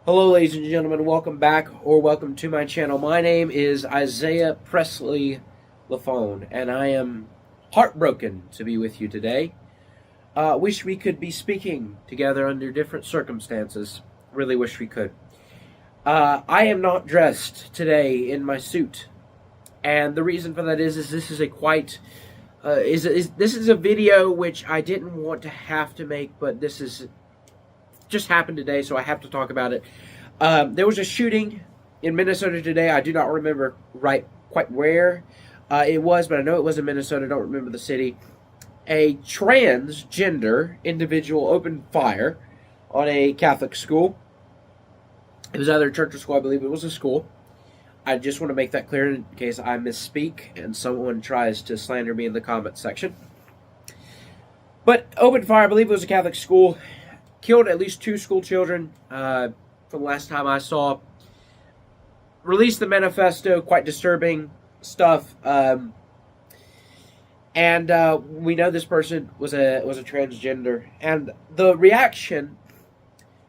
Hello, ladies and gentlemen. Welcome back or welcome to my channel. My name is Isaiah Presley Lafone, and I am heartbroken to be with you today. Wish we could be speaking together under different circumstances. Really wish we could. I am not dressed today in my suit, and the reason for that is this is a quite this is a video which I didn't want to have to make, but this is just happened today, so I have to talk about it. There was a shooting in Minnesota today. I do not remember quite where it was, but I know it was in Minnesota. I don't remember the city. A transgender individual opened fire on a Catholic school. It was either a church or school. I believe it was a school. I just want to make that clear in case I misspeak and someone tries to slander me in the comment section. But opened fire. I believe it was a Catholic school. Killed at least 2 school children from the last time I saw. Released the manifesto, quite disturbing stuff. And we know this person was a transgender. And the reaction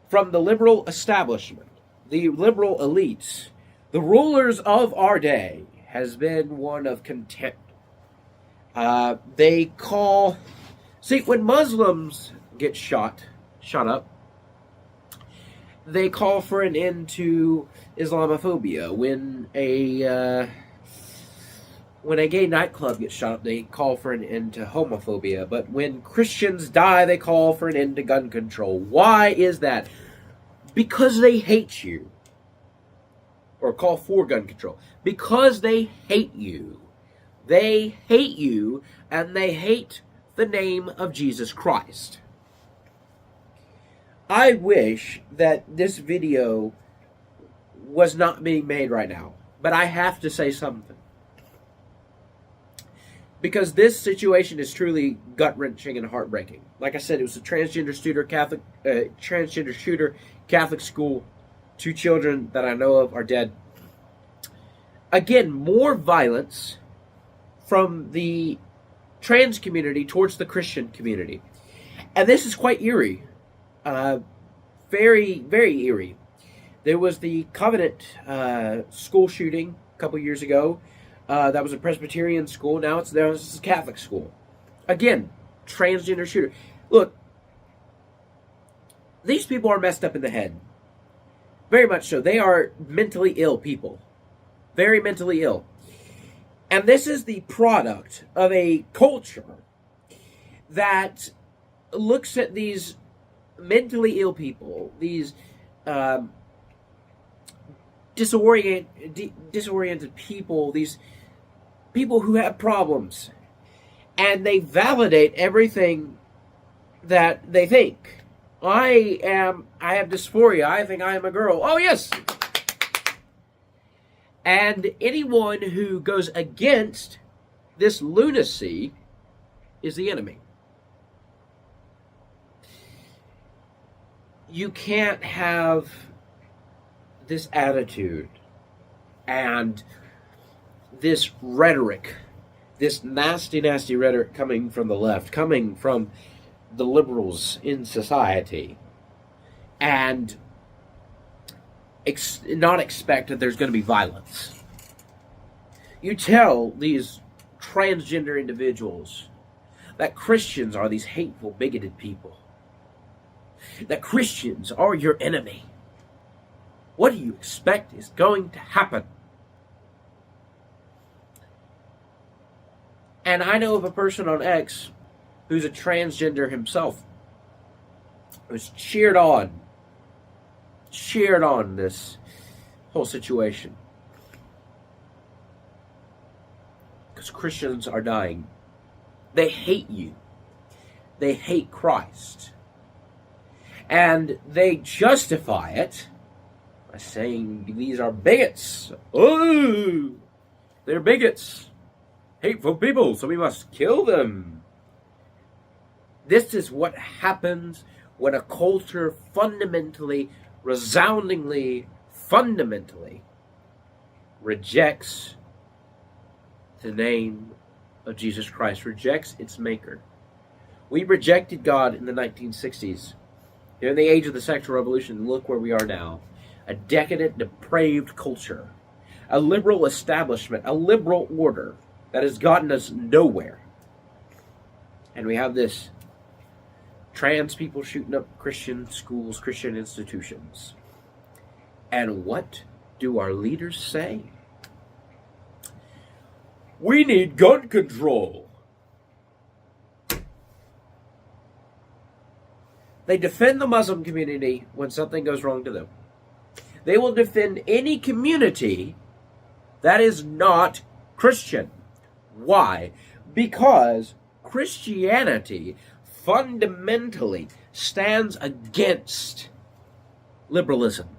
from the liberal establishment, the liberal elites, the rulers of our day, has been one of contempt. They call... See, when Muslims get shot up, they call for an end to Islamophobia. When a gay nightclub gets shot up, they call for an end to homophobia. But when Christians die, they call for an end to gun control. Why is that? Because they hate you. Or call for gun control. Because they hate you. They hate you, and they hate the name of Jesus Christ. I wish that this video was not being made right now, but I have to say something. Because this situation is truly gut-wrenching and heartbreaking. Like I said, it was a transgender shooter, Catholic school. 2 children that I know of are dead. Again, more violence from the trans community towards the Christian community. And this is quite eerie. Very, very eerie. There was the Covenant school shooting a couple years ago. That was a Presbyterian school. Now it's a Catholic school. Again, transgender shooter. Look, these people are messed up in the head. Very much so. They are mentally ill people. Very mentally ill. And this is the product of a culture that looks at these mentally ill people, these disoriented people, these people who have problems, and they validate everything that they think. I have dysphoria. I think I am a girl. Oh, yes! And anyone who goes against this lunacy is the enemy. You can't have this attitude and this rhetoric, this nasty, nasty rhetoric coming from the left, coming from the liberals in society, and not expect that there's going to be violence. You tell these transgender individuals that Christians are these hateful, bigoted people, that Christians are your enemy. What do you expect is going to happen? And I know of a person on X who's a transgender himself, who's cheered on this whole situation. Because Christians are dying. They hate you. They hate Christ. And they justify it by saying these are bigots. Oh, they're bigots. Hateful people, so we must kill them. This is what happens when a culture fundamentally, resoundingly, fundamentally rejects the name of Jesus Christ, rejects its maker. We rejected God in the 1960s. In the age of the sexual revolution, look where we are now. a decadent, depraved culture, a liberal establishment, a liberal order that has gotten us nowhere. And we have this trans people shooting up Christian schools, Christian institutions. And what do our leaders say? We need gun control. They defend the Muslim community when something goes wrong to them. They will defend any community that is not Christian. Why? Because Christianity fundamentally stands against liberalism.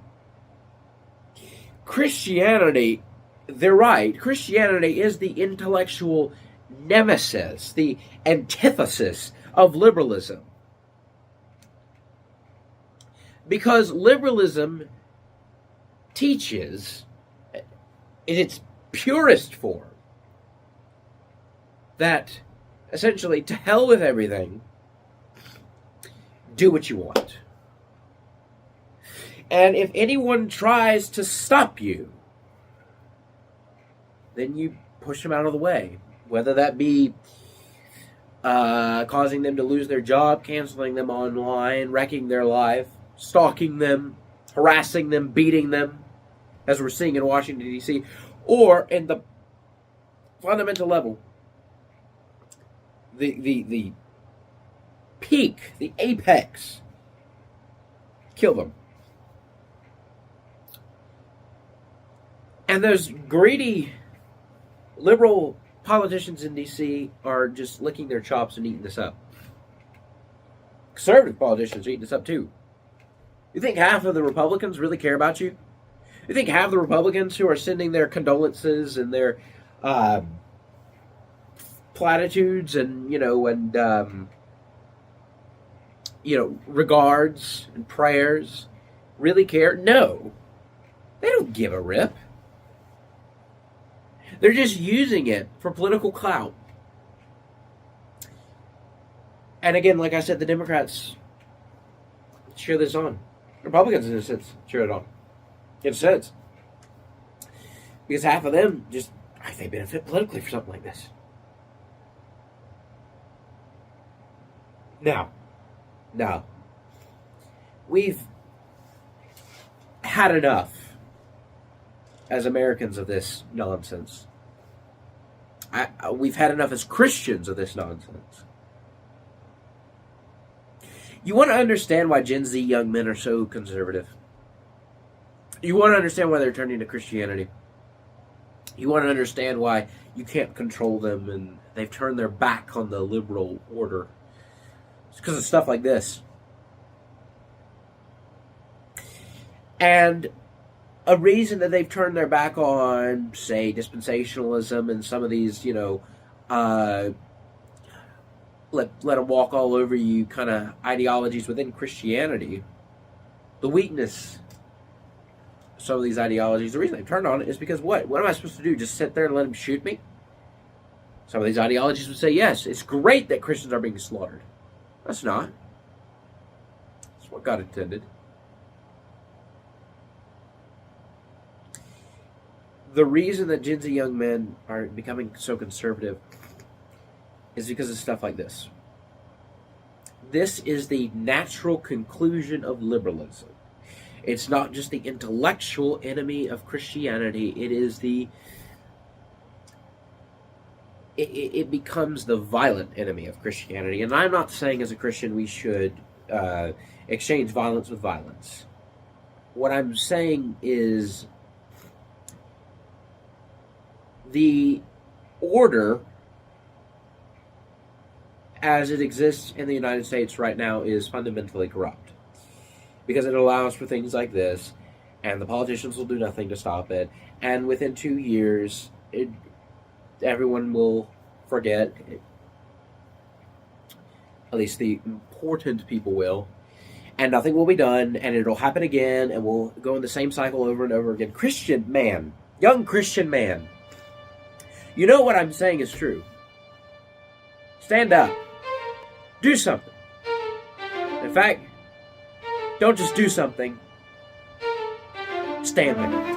Christianity, they're right, Christianity is the intellectual nemesis, the antithesis of liberalism. Because liberalism teaches, in its purest form, that essentially, to hell with everything, do what you want. And if anyone tries to stop you, then you push them out of the way. Whether that be causing them to lose their job, canceling them online, wrecking their life, stalking them, harassing them, beating them, as we're seeing in Washington, D.C., or in the fundamental level, the peak, the apex, kill them. And those greedy liberal politicians in D.C. are just licking their chops and eating this up. Conservative politicians are eating this up too. You think half of the Republicans really care about you? You think half of the Republicans who are sending their condolences and their platitudes and regards and prayers really care? No, they don't give a rip. They're just using it for political clout. And again, like I said, the Democrats cheer this on. Republicans, in a sense, cheer it on. In a sense. Because half of them just, they benefit politically for something like this. Now, we've had enough as Americans of this nonsense. We've had enough as Christians of this nonsense. You want to understand why Gen Z young men are so conservative. You want to understand why they're turning to Christianity. You want to understand why you can't control them and they've turned their back on the liberal order. It's because of stuff like this. And a reason that they've turned their back on, say, dispensationalism and some of these, let them walk all over you kind of ideologies within Christianity, the weakness of some of these ideologies, the reason they've turned on it is because what? What am I supposed to do? Just sit there and let them shoot me? Some of these ideologies would say, yes, it's great that Christians are being slaughtered. That's not. That's what God intended. The reason that Gen Z young men are becoming so conservative is because of stuff like this. This is the natural conclusion of liberalism. It's not just the intellectual enemy of Christianity. It is it becomes the violent enemy of Christianity. And I'm not saying as a Christian we should exchange violence with violence. What I'm saying is the order as it exists in the United States right now is fundamentally corrupt. Because it allows for things like this, and the politicians will do nothing to stop it. And within 2 years, everyone will forget. At least the important people will. And nothing will be done, and it'll happen again, and we'll go in the same cycle over and over again. Christian man, young Christian man, you know what I'm saying is true. Stand up. Do something. In fact, don't just do something. stamping.